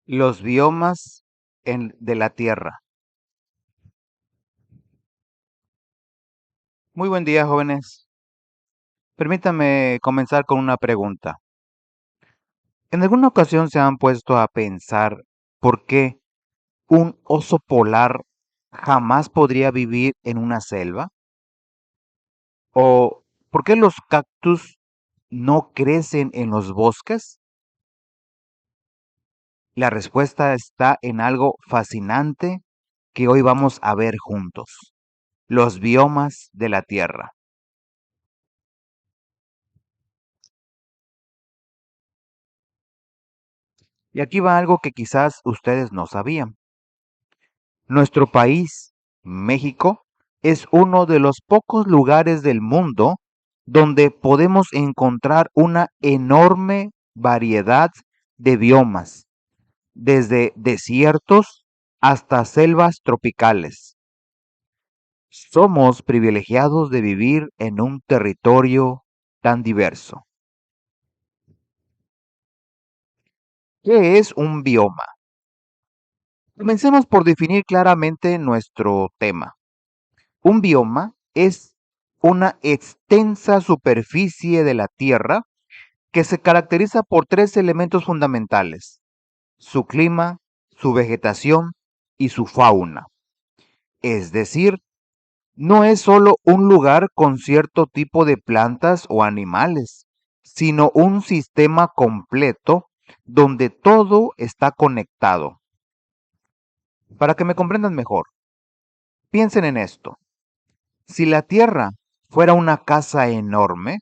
Los biomas de la Tierra. Muy buen día, jóvenes. Permítame comenzar con una pregunta. ¿En alguna ocasión se han puesto a pensar por qué un oso polar jamás podría vivir en una selva? ¿O por qué los cactus no crecen en los bosques? La respuesta está en algo fascinante que hoy vamos a ver juntos: los biomas de la Tierra. Y aquí va algo que quizás ustedes no sabían. Nuestro país, México, es uno de los pocos lugares del mundo donde podemos encontrar una enorme variedad de biomas, desde desiertos hasta selvas tropicales. Somos privilegiados de vivir en un territorio tan diverso. ¿Qué es un bioma? Comencemos por definir claramente nuestro tema. Un bioma es una extensa superficie de la Tierra que se caracteriza por tres elementos fundamentales: su clima, su vegetación y su fauna. Es decir, no es solo un lugar con cierto tipo de plantas o animales, sino un sistema completo donde todo está conectado. Para que me comprendan mejor, piensen en esto. Si la Tierra fuera una casa enorme,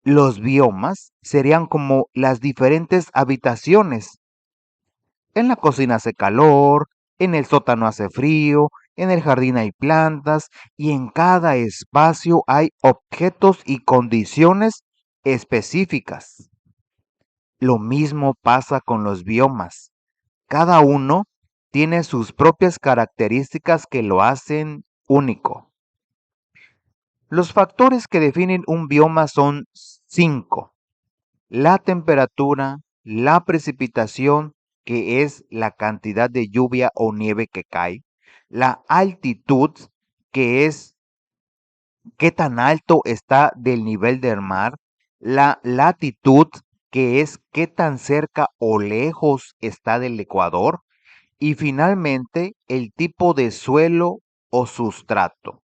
los biomas serían como las diferentes habitaciones. En la cocina hace calor, en el sótano hace frío, en el jardín hay plantas y en cada espacio hay objetos y condiciones específicas. Lo mismo pasa con los biomas. Cada uno tiene sus propias características que lo hacen único. Los factores que definen un bioma son cinco: la temperatura, la precipitación, que es la cantidad de lluvia o nieve que cae; la altitud, que es qué tan alto está del nivel del mar; la latitud, que es qué tan cerca o lejos está del ecuador; y finalmente el tipo de suelo o sustrato.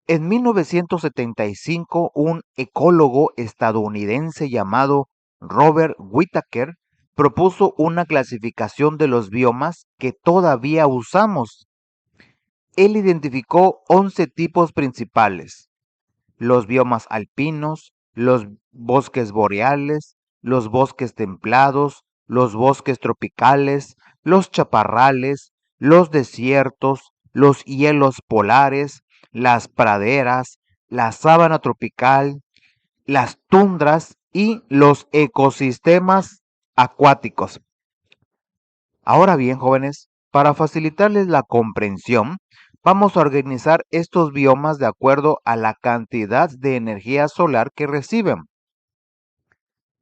En 1975, un ecólogo estadounidense llamado Robert Whittaker propuso una clasificación de los biomas que todavía usamos. Él identificó 11 tipos principales: los biomas alpinos, los bosques boreales, los bosques templados, los bosques tropicales, los chaparrales, los desiertos, los hielos polares, las praderas, la sabana tropical, las tundras y los ecosistemas acuáticos. Ahora bien, jóvenes, para facilitarles la comprensión, vamos a organizar estos biomas de acuerdo a la cantidad de energía solar que reciben.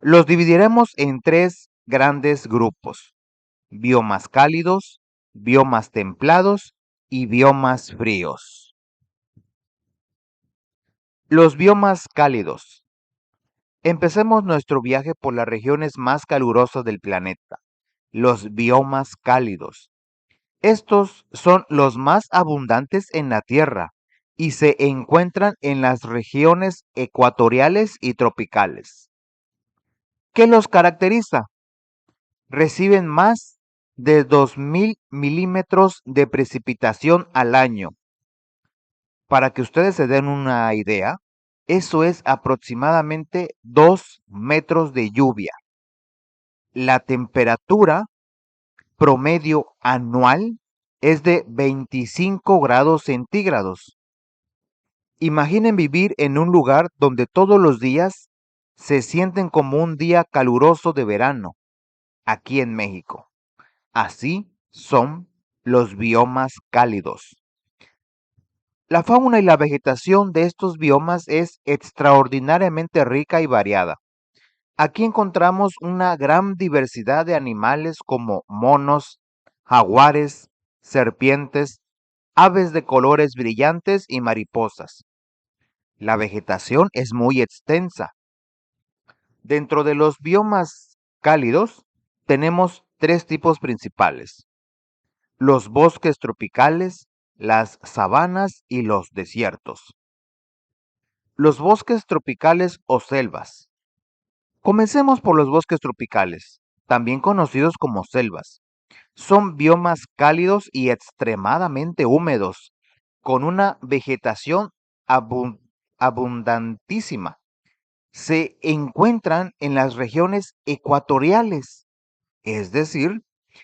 Los dividiremos en tres grandes grupos: biomas cálidos, biomas templados y biomas fríos. Los biomas cálidos. Empecemos nuestro viaje por las regiones más calurosas del planeta, los biomas cálidos. Estos son los más abundantes en la Tierra y se encuentran en las regiones ecuatoriales y tropicales. ¿Qué los caracteriza? Reciben más de 2.000 milímetros de precipitación al año. Para que ustedes se den una idea, eso es aproximadamente 2 metros de lluvia. La temperatura promedio anual es de 25 grados centígrados. Imaginen vivir en un lugar donde todos los días se sienten como un día caluroso de verano, aquí en México. Así son los biomas cálidos. La fauna y la vegetación de estos biomas es extraordinariamente rica y variada. Aquí encontramos una gran diversidad de animales como monos, jaguares, serpientes, aves de colores brillantes y mariposas. La vegetación es muy extensa. Dentro de los biomas cálidos tenemos tres tipos principales: los bosques tropicales, las sabanas y los desiertos. Los bosques tropicales o selvas. Comencemos por los bosques tropicales, también conocidos como selvas. Son biomas cálidos y extremadamente húmedos, con una vegetación abun- abundantísima. Se encuentran en las regiones ecuatoriales, es decir,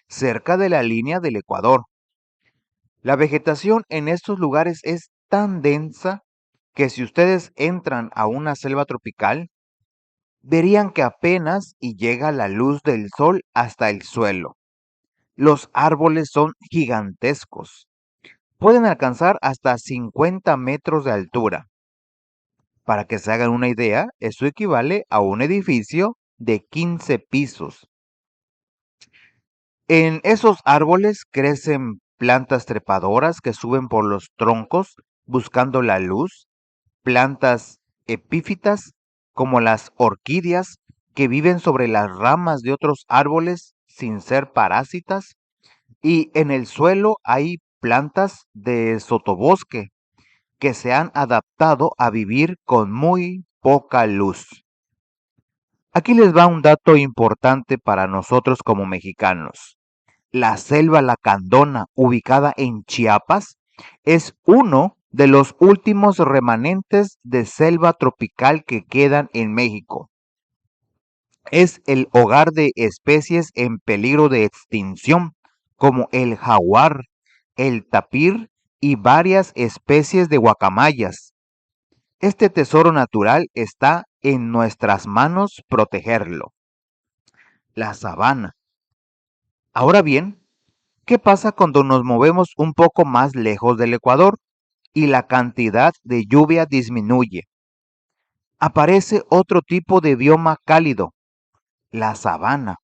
cerca de la línea del Ecuador. La vegetación en estos lugares es tan densa que si ustedes entran a una selva tropical, verían que apenas y llega la luz del sol hasta el suelo. Los árboles son gigantescos. Pueden alcanzar hasta 50 metros de altura. Para que se hagan una idea, eso equivale a un edificio de 15 pisos. En esos árboles crecen plantas trepadoras que suben por los troncos buscando la luz, plantas epífitas como las orquídeas que viven sobre las ramas de otros árboles sin ser parásitas, y en el suelo hay plantas de sotobosque que se han adaptado a vivir con muy poca luz. Aquí les va un dato importante para nosotros como mexicanos. La selva lacandona, ubicada en Chiapas, es uno de los últimos remanentes de selva tropical que quedan en México. Es el hogar de especies en peligro de extinción, como el jaguar, el tapir y varias especies de guacamayas. Este tesoro natural está en nuestras manos protegerlo. La sabana. Ahora bien, ¿qué pasa cuando nos movemos un poco más lejos del Ecuador y la cantidad de lluvia disminuye? Aparece otro tipo de bioma cálido, la sabana.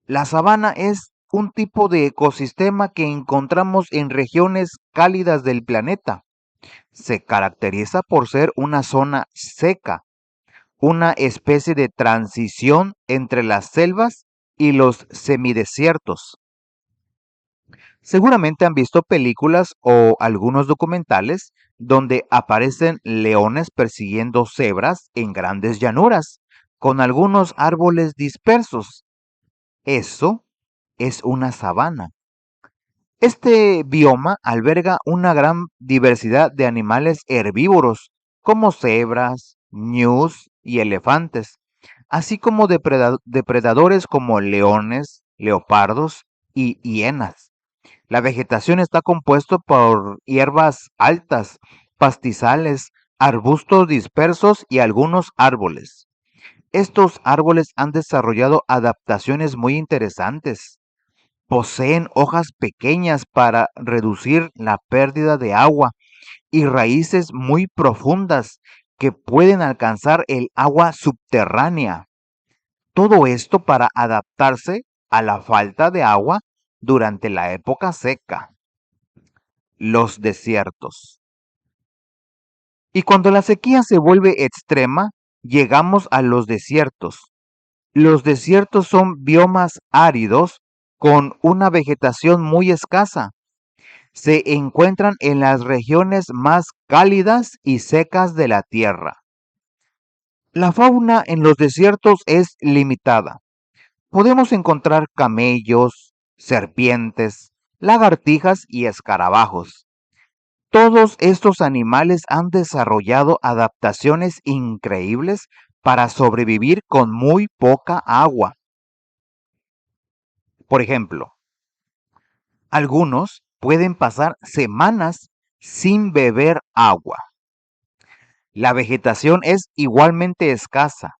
La sabana es un tipo de ecosistema que encontramos en regiones cálidas del planeta. Se caracteriza por ser una zona seca, una especie de transición entre las selvas y los semidesiertos. Seguramente han visto películas o algunos documentales donde aparecen leones persiguiendo cebras en grandes llanuras, con algunos árboles dispersos. Eso es una sabana. Este bioma alberga una gran diversidad de animales herbívoros, como cebras, ñus y elefantes, así como depredadores como leones, leopardos y hienas. La vegetación está compuesta por hierbas altas, pastizales, arbustos dispersos y algunos árboles. Estos árboles han desarrollado adaptaciones muy interesantes. Poseen hojas pequeñas para reducir la pérdida de agua y raíces muy profundas que pueden alcanzar el agua subterránea. Todo esto para adaptarse a la falta de agua durante la época seca. Los desiertos. Y cuando la sequía se vuelve extrema, llegamos a los desiertos. Los desiertos son biomas áridos con una vegetación muy escasa. Se encuentran en las regiones más cálidas y secas de la Tierra. La fauna en los desiertos es limitada. Podemos encontrar camellos, serpientes, lagartijas y escarabajos. Todos estos animales han desarrollado adaptaciones increíbles para sobrevivir con muy poca agua. Por ejemplo, algunos pueden pasar semanas sin beber agua. La vegetación es igualmente escasa.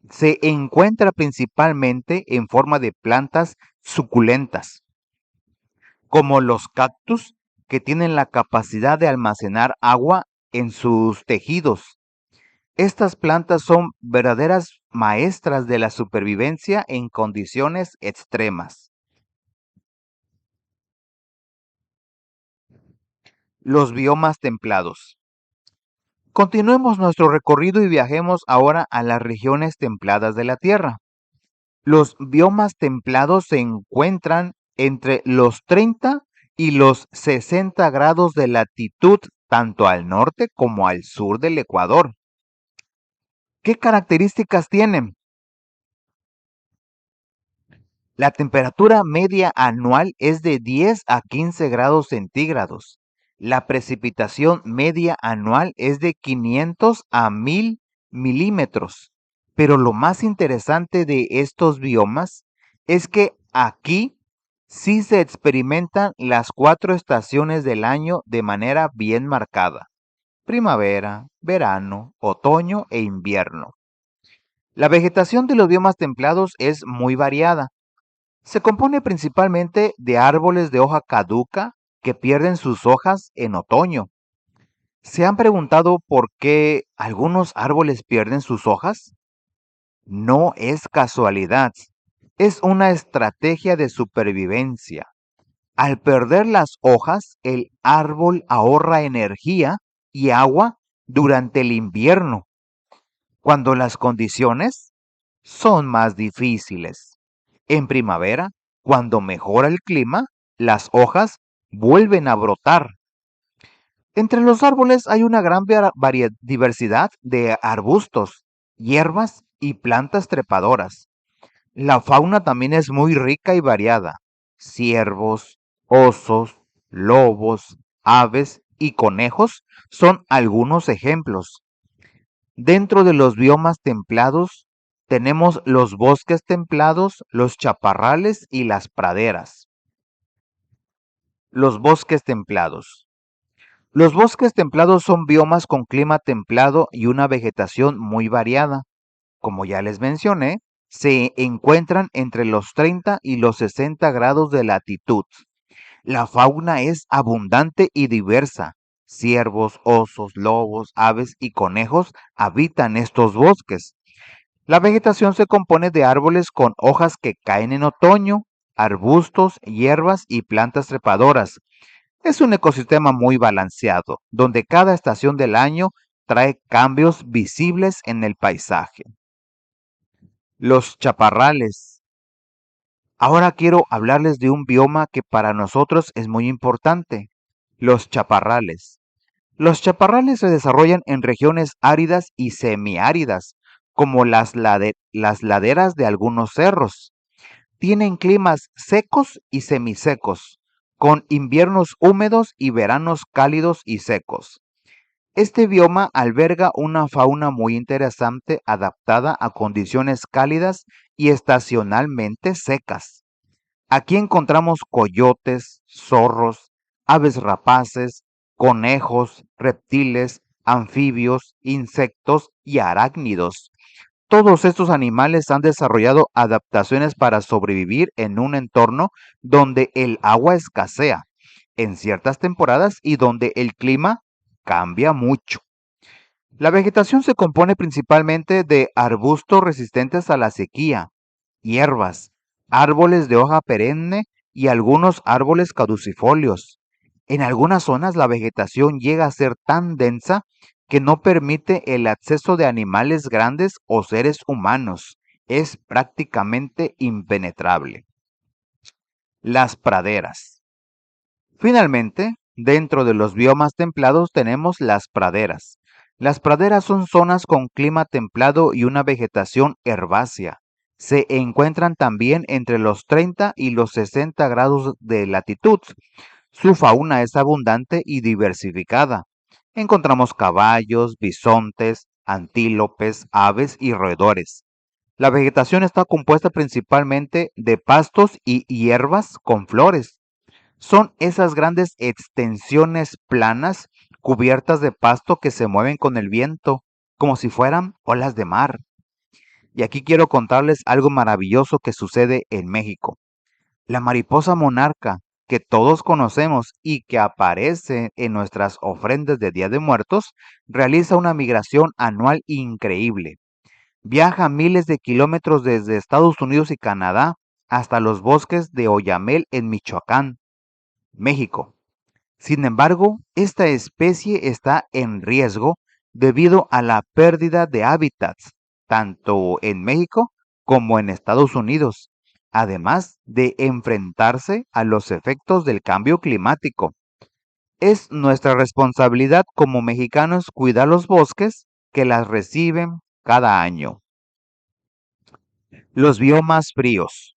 Se encuentra principalmente en forma de plantas suculentas, como los cactus, que tienen la capacidad de almacenar agua en sus tejidos. Estas plantas son verdaderas maestras de la supervivencia en condiciones extremas. Los biomas templados. Continuemos nuestro recorrido y viajemos ahora a las regiones templadas de la Tierra. Los biomas templados se encuentran entre los 30 y los 60 grados de latitud, tanto al norte como al sur del Ecuador. ¿Qué características tienen? La temperatura media anual es de 10 a 15 grados centígrados. La precipitación media anual es de 500 a 1000 milímetros. Pero lo más interesante de estos biomas es que aquí sí se experimentan las 4 estaciones del año de manera bien marcada: primavera, verano, otoño e invierno. La vegetación de los biomas templados es muy variada. Se compone principalmente de árboles de hoja caduca que pierden sus hojas en otoño. ¿Se han preguntado por qué algunos árboles pierden sus hojas? No es casualidad, es una estrategia de supervivencia. Al perder las hojas, el árbol ahorra energía y agua durante el invierno, cuando las condiciones son más difíciles. En primavera, cuando mejora el clima, las hojas vuelven a brotar. Entre los árboles hay una gran diversidad de arbustos, hierbas y plantas trepadoras. La fauna también es muy rica y variada. Ciervos, osos, lobos, aves y conejos son algunos ejemplos. Dentro de los biomas templados tenemos los bosques templados, los chaparrales y las praderas. Los bosques templados. Los bosques templados son biomas con clima templado y una vegetación muy variada. Como ya les mencioné, se encuentran entre los 30 y los 60 grados de latitud. La fauna es abundante y diversa. Ciervos, osos, lobos, aves y conejos habitan estos bosques. La vegetación se compone de árboles con hojas que caen en otoño, arbustos, hierbas y plantas trepadoras. Es un ecosistema muy balanceado, donde cada estación del año trae cambios visibles en el paisaje. Los chaparrales. Ahora quiero hablarles de un bioma que para nosotros es muy importante: los chaparrales. Los chaparrales se desarrollan en regiones áridas y semiáridas, como las laderas de algunos cerros. Tienen climas secos y semisecos, con inviernos húmedos y veranos cálidos y secos. Este bioma alberga una fauna muy interesante adaptada a condiciones cálidas y estacionalmente secas. Aquí encontramos coyotes, zorros, aves rapaces, conejos, reptiles, anfibios, insectos y arácnidos. Todos estos animales han desarrollado adaptaciones para sobrevivir en un entorno donde el agua escasea en ciertas temporadas y donde el clima cambia mucho. La vegetación se compone principalmente de arbustos resistentes a la sequía, hierbas, árboles de hoja perenne y algunos árboles caducifolios. En algunas zonas la vegetación llega a ser tan densa que no permite el acceso de animales grandes o seres humanos. Es prácticamente impenetrable. Las praderas. Finalmente, dentro de los biomas templados tenemos las praderas. Las praderas son zonas con clima templado y una vegetación herbácea. Se encuentran también entre los 30 y los 60 grados de latitud. Su fauna es abundante y diversificada. Encontramos caballos, bisontes, antílopes, aves y roedores. La vegetación está compuesta principalmente de pastos y hierbas con flores. Son esas grandes extensiones planas cubiertas de pasto que se mueven con el viento, como si fueran olas de mar. Y aquí quiero contarles algo maravilloso que sucede en México. La mariposa monarca, que todos conocemos y que aparece en nuestras ofrendas de Día de Muertos, realiza una migración anual increíble. Viaja miles de kilómetros desde Estados Unidos y Canadá hasta los bosques de Oyamel en Michoacán, México. Sin embargo, esta especie está en riesgo debido a la pérdida de hábitats, tanto en México como en Estados Unidos, además de enfrentarse a los efectos del cambio climático. Es nuestra responsabilidad como mexicanos cuidar los bosques que las reciben cada año. Los biomas fríos.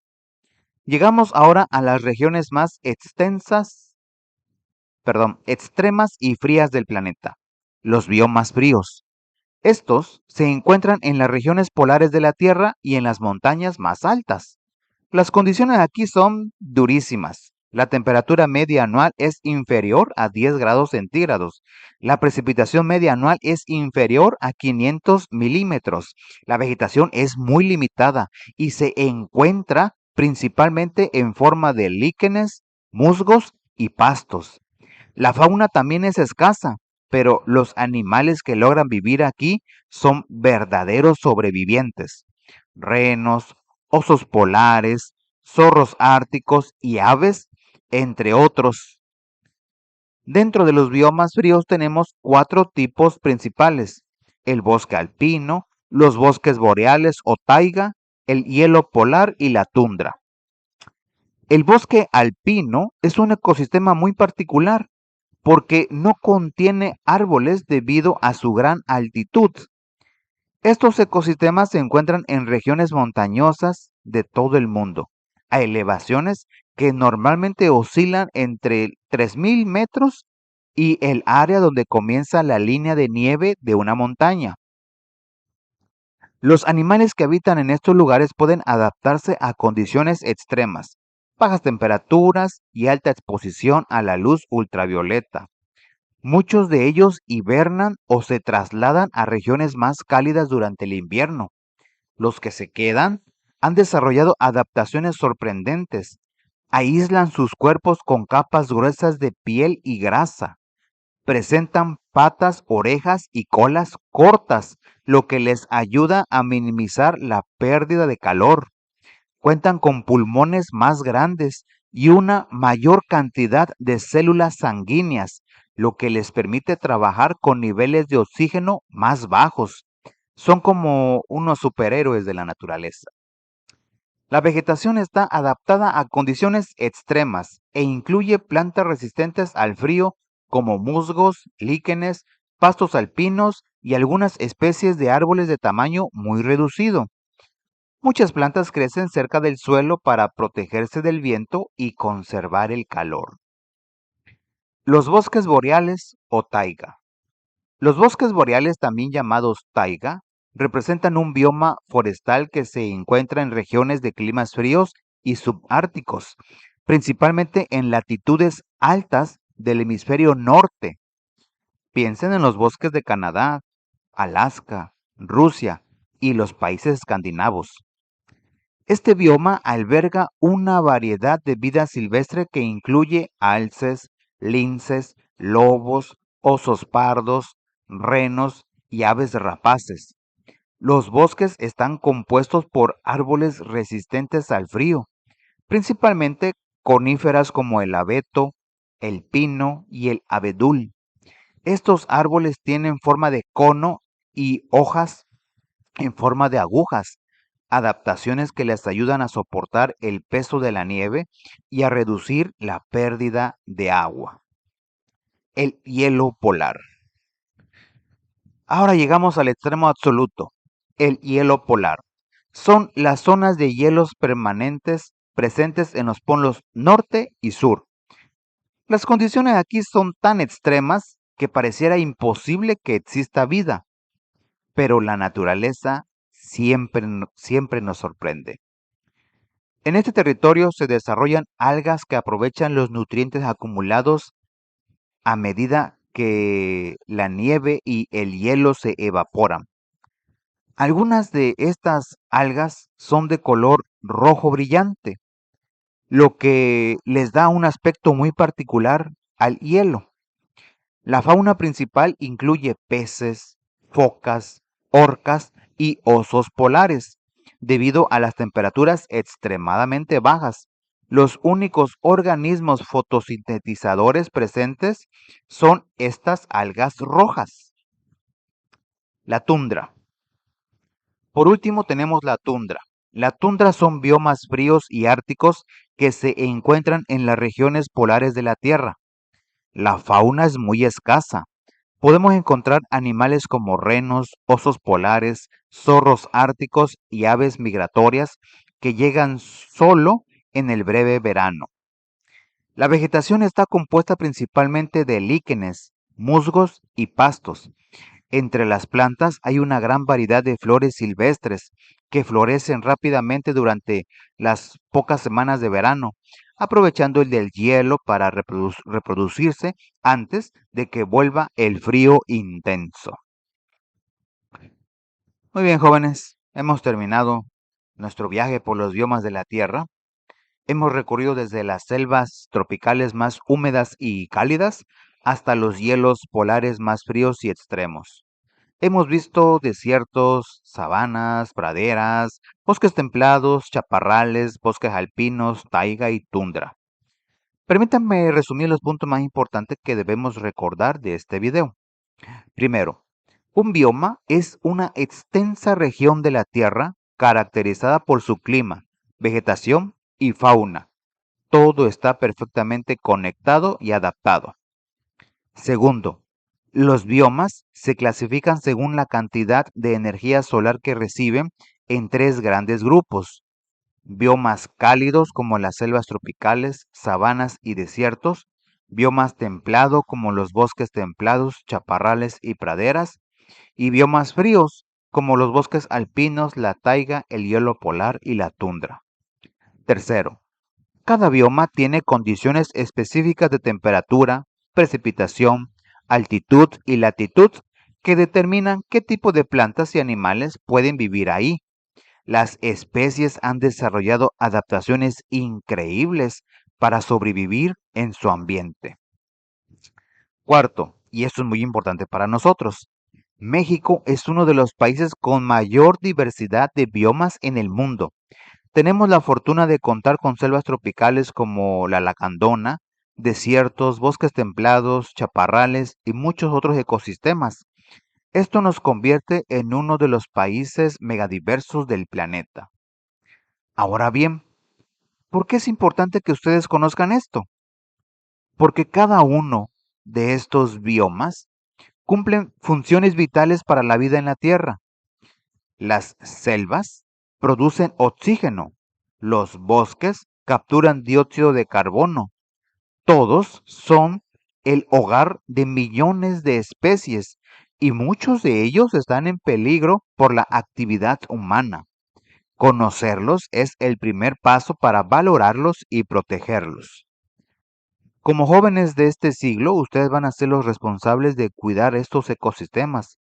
Llegamos ahora a las regiones más extremas y frías del planeta, los biomas fríos. Estos se encuentran en las regiones polares de la Tierra y en las montañas más altas. Las condiciones aquí son durísimas. La temperatura media anual es inferior a 10 grados centígrados. La precipitación media anual es inferior a 500 milímetros. La vegetación es muy limitada y se encuentra principalmente en forma de líquenes, musgos y pastos. La fauna también es escasa, pero los animales que logran vivir aquí son verdaderos sobrevivientes. Renos, osos polares, zorros árticos y aves, entre otros. Dentro de los biomas fríos tenemos cuatro tipos principales: el bosque alpino, los bosques boreales o taiga, el hielo polar y la tundra. El bosque alpino es un ecosistema muy particular porque no contiene árboles debido a su gran altitud. Estos ecosistemas se encuentran en regiones montañosas de todo el mundo, a elevaciones que normalmente oscilan entre 3.000 metros y el área donde comienza la línea de nieve de una montaña. Los animales que habitan en estos lugares pueden adaptarse a condiciones extremas, bajas temperaturas y alta exposición a la luz ultravioleta. Muchos de ellos hibernan o se trasladan a regiones más cálidas durante el invierno. Los que se quedan han desarrollado adaptaciones sorprendentes. Aíslan sus cuerpos con capas gruesas de piel y grasa. Presentan patas, orejas y colas cortas, lo que les ayuda a minimizar la pérdida de calor. Cuentan con pulmones más grandes y una mayor cantidad de células sanguíneas, lo que les permite trabajar con niveles de oxígeno más bajos. Son como unos superhéroes de la naturaleza. La vegetación está adaptada a condiciones extremas e incluye plantas resistentes al frío como musgos, líquenes, pastos alpinos y algunas especies de árboles de tamaño muy reducido. Muchas plantas crecen cerca del suelo para protegerse del viento y conservar el calor. Los bosques boreales o taiga. Los bosques boreales, también llamados taiga, representan un bioma forestal que se encuentra en regiones de climas fríos y subárticos, principalmente en latitudes altas del hemisferio norte. Piensen en los bosques de Canadá, Alaska, Rusia y los países escandinavos. Este bioma alberga una variedad de vida silvestre que incluye alces, linces, lobos, osos pardos, renos y aves rapaces. Los bosques están compuestos por árboles resistentes al frío, principalmente coníferas como el abeto, el pino y el abedul. Estos árboles tienen forma de cono y hojas en forma de agujas, adaptaciones que les ayudan a soportar el peso de la nieve y a reducir la pérdida de agua. El hielo polar. Ahora llegamos al extremo absoluto, el hielo polar. Son las zonas de hielos permanentes presentes en los polos norte y sur. Las condiciones aquí son tan extremas que pareciera imposible que exista vida, pero la naturaleza siempre nos sorprende. En este territorio se desarrollan algas que aprovechan los nutrientes acumulados a medida que la nieve y el hielo se evaporan. Algunas de estas algas son de color rojo brillante, lo que les da un aspecto muy particular al hielo. La fauna principal incluye peces, focas, orcas y osos polares, debido a las temperaturas extremadamente bajas. Los únicos organismos fotosintetizadores presentes son estas algas rojas. La tundra. Por último tenemos la tundra. La tundra son biomas fríos y árticos que se encuentran en las regiones polares de la Tierra. La fauna es muy escasa. Podemos encontrar animales como renos, osos polares, zorros árticos y aves migratorias que llegan solo en el breve verano. La vegetación está compuesta principalmente de líquenes, musgos y pastos. Entre las plantas hay una gran variedad de flores silvestres que florecen rápidamente durante las pocas semanas de verano, aprovechando el del hielo para reproducirse antes de que vuelva el frío intenso. Muy bien, jóvenes, hemos terminado nuestro viaje por los biomas de la Tierra. Hemos recorrido desde las selvas tropicales más húmedas y cálidas hasta los hielos polares más fríos y extremos. Hemos visto desiertos, sabanas, praderas, bosques templados, chaparrales, bosques alpinos, taiga y tundra. Permítanme resumir los puntos más importantes que debemos recordar de este video. Primero, un bioma es una extensa región de la Tierra caracterizada por su clima, vegetación y fauna. Todo está perfectamente conectado y adaptado. Segundo, los biomas se clasifican según la cantidad de energía solar que reciben en tres grandes grupos: biomas cálidos como las selvas tropicales, sabanas y desiertos; biomas templados como los bosques templados, chaparrales y praderas; y biomas fríos como los bosques alpinos, la taiga, el hielo polar y la tundra. Tercero, cada bioma tiene condiciones específicas de temperatura, precipitación, altitud y latitud que determinan qué tipo de plantas y animales pueden vivir ahí. Las especies han desarrollado adaptaciones increíbles para sobrevivir en su ambiente. Cuarto, y esto es muy importante para nosotros, México es uno de los países con mayor diversidad de biomas en el mundo. Tenemos la fortuna de contar con selvas tropicales como la lacandona, desiertos, bosques templados, chaparrales y muchos otros ecosistemas. Esto nos convierte en uno de los países megadiversos del planeta. Ahora bien, ¿por qué es importante que ustedes conozcan esto? Porque cada uno de estos biomas cumplen funciones vitales para la vida en la Tierra. Las selvas producen oxígeno, los bosques capturan dióxido de carbono. Todos son el hogar de millones de especies y muchos de ellos están en peligro por la actividad humana. Conocerlos es el primer paso para valorarlos y protegerlos. Como jóvenes de este siglo, ustedes van a ser los responsables de cuidar estos ecosistemas.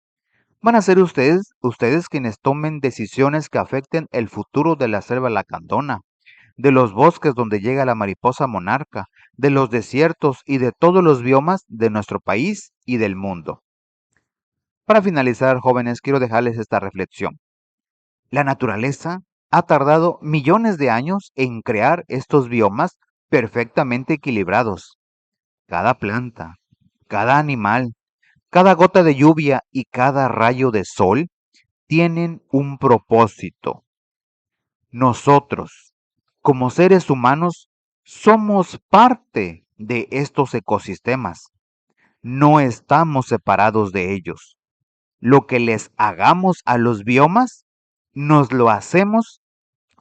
Van a ser ustedes quienes tomen decisiones que afecten el futuro de la selva lacandona, de los bosques donde llega la mariposa monarca, de los desiertos y de todos los biomas de nuestro país y del mundo. Para finalizar, jóvenes, quiero dejarles esta reflexión. La naturaleza ha tardado millones de años en crear estos biomas perfectamente equilibrados. Cada planta, cada animal, cada gota de lluvia y cada rayo de sol tienen un propósito. Nosotros, como seres humanos, somos parte de estos ecosistemas. No estamos separados de ellos. Lo que les hagamos a los biomas, nos lo hacemos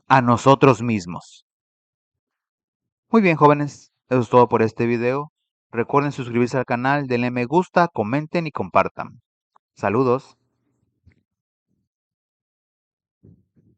a nosotros mismos. Muy bien, jóvenes, eso es todo por este video. Recuerden suscribirse al canal, denle me gusta, comenten y compartan. Saludos.